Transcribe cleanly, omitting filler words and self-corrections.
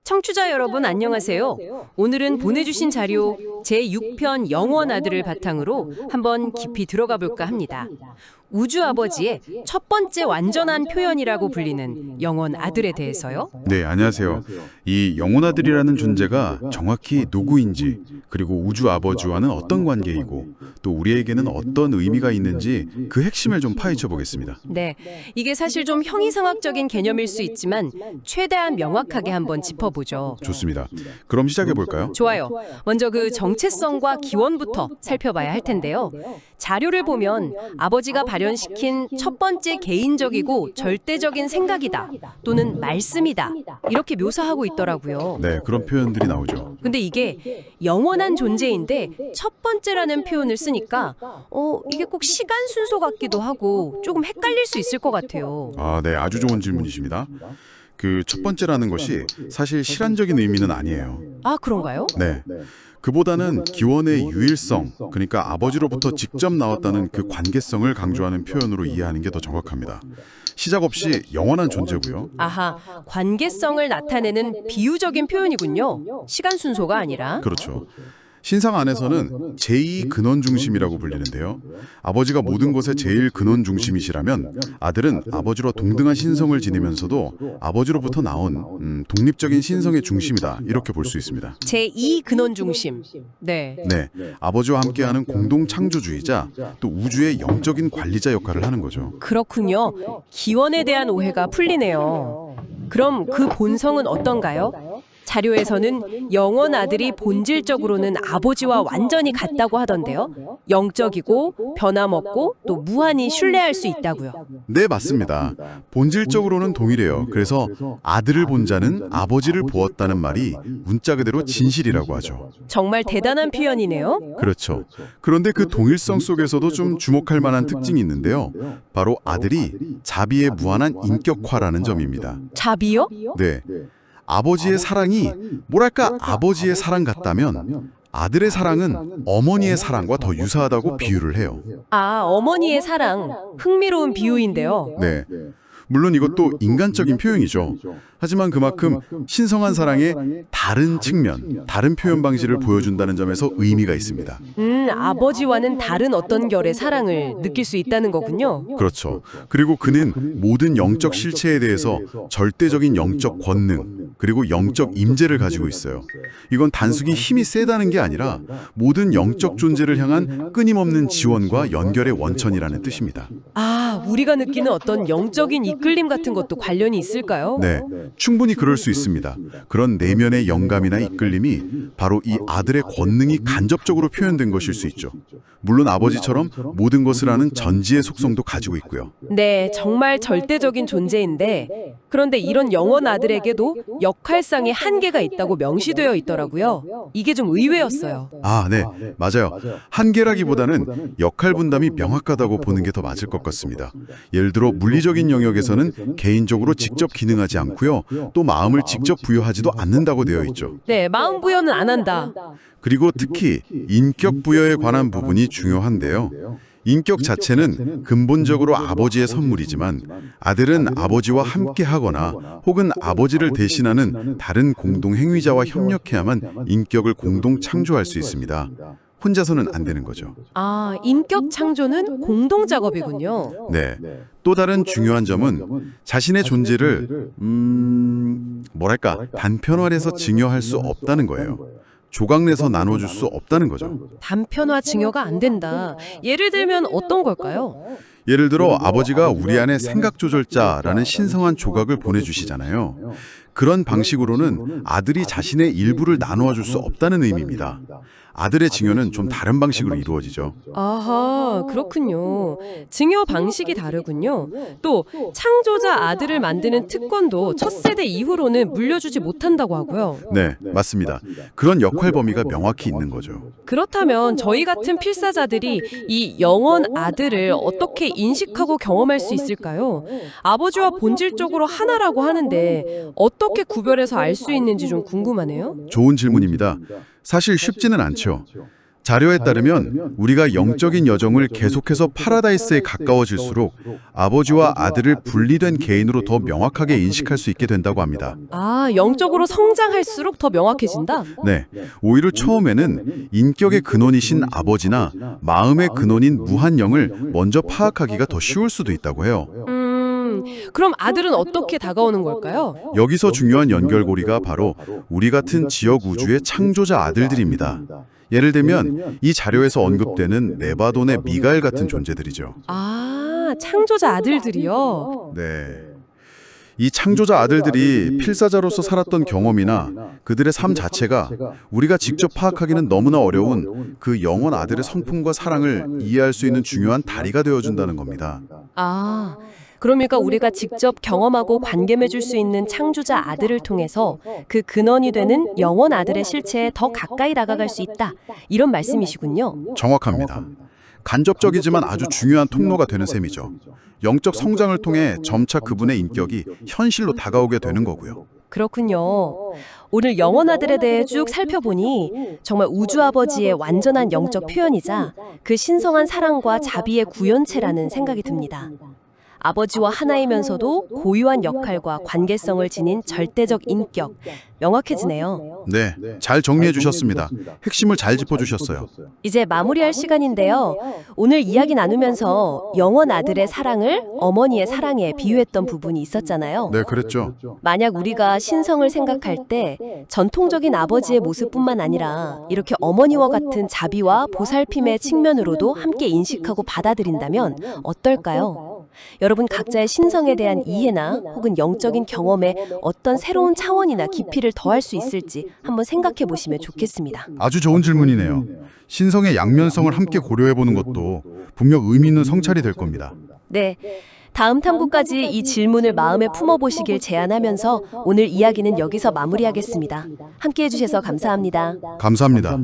청취자 여러분 안녕하세요. 오늘은 보내주신 자료 제6편 영원 아들을 바탕으로 한번 깊이 들어가 볼까 합니다. 우주 아버지의 첫 번째 완전한 표현이라고 불리는 영원 아들에 대해서요. 네, 안녕하세요. 이 영혼 아들이라는 존재가 정확히 누구인지, 그리고 우주 아버지와는 어떤 관계이고, 또 우리에게는 어떤 의미가 있는지 그 핵심을 좀 파헤쳐 보겠습니다. 네, 이게 사실 좀 형이상학적인 개념일 수 있지만 최대한 명확하게 한번 짚어보죠. 좋습니다. 그럼 시작해 볼까요? 좋아요. 먼저 그 정체성과 기원부터 살펴봐야 할 텐데요. 자료를 보면 아버지가 발현시킨 첫 번째 개인적이고 절대적인 생각이다 또는 말씀이다 이렇게 묘사하고 있더라고요. 네, 그런 표현들이 나오죠. 근데 이게 영원한 존재인데 첫 번째라는 표현을 쓰니까 이게 꼭 시간 순서 같기도 하고 조금 헷갈릴 수 있을 것 같아요. 아, 네, 아주 좋은 질문이십니다. 그 첫 번째라는 것이 사실 실한적인 의미는 아니에요. 아, 그런가요? 네. 그보다는 기원의 유일성, 그러니까 아버지로부터 직접 나왔다는 그 관계성을 강조하는 표현으로 이해하는 게 더 정확합니다. 시작 없이 영원한 존재고요. 아하, 관계성을 나타내는 비유적인 표현이군요. 시간 순서가 아니라. 그렇죠. 신상 안에서는 제2 근원 중심이라고 불리는데요. 아버지가 모든 것의 제일 근원 중심이시라면 아들은 아버지로 동등한 신성을 지니면서도 아버지로부터 나온 독립적인 신성의 중심이다. 이렇게 볼 수 있습니다. 제2 근원 중심. 네. 네, 아버지와 함께하는 공동 창조주의자, 또 우주의 영적인 관리자 역할을 하는 거죠. 그렇군요. 기원에 대한 오해가 풀리네요. 그럼 그 본성은 어떤가요? 자료에서는 영원 아들이 본질적으로는 아버지와 완전히 같다고 하던데요. 영적이고 변함없고 또 무한히 신뢰할 수 있다고요. 네, 맞습니다. 본질적으로는 동일해요. 그래서 아들을 본 자는 아버지를 보았다는 말이 문자 그대로 진실이라고 하죠. 정말 대단한 표현이네요. 그렇죠. 그런데 그 동일성 속에서도 좀 주목할 만한 특징이 있는데요. 바로 아들이 자비의 무한한 인격화라는 점입니다. 자비요? 네. 아버지의 사랑이 뭐랄까 아버지의 사랑 같다면 아들의 사랑은 어머니의 사랑과 더 유사하다고 비유를 해요. 아, 어머니의 사랑. 흥미로운 비유인데요. 네. 물론 이것도 인간적인 표현이죠. 하지만 그만큼 신성한 사랑의 다른 측면, 다른 표현 방식을 보여준다는 점에서 의미가 있습니다. 아버지와는 다른 어떤 결의 사랑을 느낄 수 있다는 거군요. 그렇죠. 그리고 그는 모든 영적 실체에 대해서 절대적인 영적 권능, 그리고 영적 임재를 가지고 있어요. 이건 단순히 힘이 세다는 게 아니라 모든 영적 존재를 향한 끊임없는 지원과 연결의 원천이라는 뜻입니다. 아, 우리가 느끼는 어떤 영적인 이끌림 같은 것도 관련이 있을까요? 네, 충분히 그럴 수 있습니다. 그런 내면의 영감이나 이끌림이 바로 이 아들의 권능이 간접적으로 표현된 것일 수 있죠. 물론 아버지처럼 모든 것을 아는 전지의 속성도 가지고 있고요. 네, 정말 절대적인 존재인데 그런데 이런 영원 아들에게도 역할상의 한계가 있다고 명시되어 있더라고요. 이게 좀 의외였어요. 아, 네, 맞아요. 한계라기보다는 역할 분담이 명확하다고 보는 게 더 맞을 것 같습니다. 예를 들어 물리적인 영역에서는 개인적으로 직접 기능하지 않고요. 또 마음을 직접 부여하지도 않는다고 되어 있죠. 네, 마음 부여는 안 한다. 그리고 특히 인격 부여에 관한 부분이 중요한데요. 인격 자체는 근본적으로 아버지의 선물이지만 아들은 아버지와 함께 하거나 혹은 아버지를 대신하는 다른 공동 행위자와 협력해야만 인격을 공동 창조할 수 있습니다. 혼자서는 안 되는 거죠. 아, 인격 창조는 공동 작업이군요. 네. 또 다른 중요한 점은 자신의 존재를 뭐랄까 단편화해서 증여할 수 없다는 거예요. 조각내서 나눠줄 수 없다는 거죠. 단편화 증여가 안 된다. 예를 들면 어떤 걸까요? 예를 들어 아버지가 우리 안에 생각 조절자라는 신성한 조각을 보내주시잖아요. 그런 방식으로는 아들이 자신의 일부를 나누어 줄 수 없다는 의미입니다. 아들의 증여는 좀 다른 방식으로 이루어지죠. 아하, 그렇군요. 증여 방식이 다르군요. 또 창조자 아들을 만드는 특권도 첫 세대 이후로는 물려주지 못한다고 하고요. 네, 맞습니다. 그런 역할 범위가 명확히 있는 거죠. 그렇다면 저희 같은 필사자들이 이 영원 아들을 어떻게 인식하고 경험할 수 있을까요? 아버지와 본질적으로 하나라고 하는데 어떻게 구별해서 알 수 있는지 좀 궁금하네요. 좋은 질문입니다. 사실 쉽지는 않죠. 자료에 따르면 우리가 영적인 여정을 계속해서 파라다이스에 가까워질수록 아버지와 아들을 분리된 개인으로 더 명확하게 인식할 수 있게 된다고 합니다. 아, 영적으로 성장할수록 더 명확해진다? 네, 오히려 처음에는 인격의 근원이신 아버지나 마음의 근원인 무한영을 먼저 파악하기가 더 쉬울 수도 있다고 해요. 그럼 아들은 어떻게 다가오는 걸까요? 여기서 중요한 연결고리가 바로 우리 같은 지역 우주의 창조자 아들들입니다. 예를 들면 이 자료에서 언급되는 레바돈의 미가엘 같은 존재들이죠. 아, 창조자 아들들이요? 네. 이 창조자 아들들이 필사자로서 살았던 경험이나 그들의 삶 자체가 우리가 직접 파악하기는 너무나 어려운 그 영원 아들의 성품과 사랑을 이해할 수 있는 중요한 다리가 되어준다는 겁니다. 아, 그러니까 우리가 직접 경험하고 관계 맺을 수 있는 창조자 아들을 통해서 그 근원이 되는 영원 아들의 실체에 더 가까이 다가갈 수 있다. 이런 말씀이시군요. 정확합니다. 간접적이지만 아주 중요한 통로가 되는 셈이죠. 영적 성장을 통해 점차 그분의 인격이 현실로 다가오게 되는 거고요. 그렇군요. 오늘 영원 아들에 대해 쭉 살펴보니 정말 우주 아버지의 완전한 영적 표현이자 그 신성한 사랑과 자비의 구현체라는 생각이 듭니다. 아버지와 하나이면서도 고유한 역할과 관계성을 지닌 절대적 인격, 명확해지네요. 네, 잘 정리해 주셨습니다. 핵심을 잘 짚어 주셨어요. 이제 마무리할 시간인데요. 오늘 이야기 나누면서 영원 아들의 사랑을 어머니의 사랑에 비유했던 부분이 있었잖아요. 네, 그랬죠. 만약 우리가 신성을 생각할 때 전통적인 아버지의 모습뿐만 아니라 이렇게 어머니와 같은 자비와 보살핌의 측면으로도 함께 인식하고 받아들인다면 어떨까요? 여러분 각자의 신성에 대한 이해나 혹은 영적인 경험에 어떤 새로운 차원이나 깊이를 더할 수 있을지 한번 생각해 보시면 좋겠습니다. 아주 좋은 질문이네요. 신성의 양면성을 함께 고려해 보는 것도 분명 의미 있는 성찰이 될 겁니다. 네. 다음 탐구까지 이 질문을 마음에 품어보시길 제안하면서 오늘 이야기는 여기서 마무리하겠습니다. 함께해 주셔서 감사합니다. 감사합니다.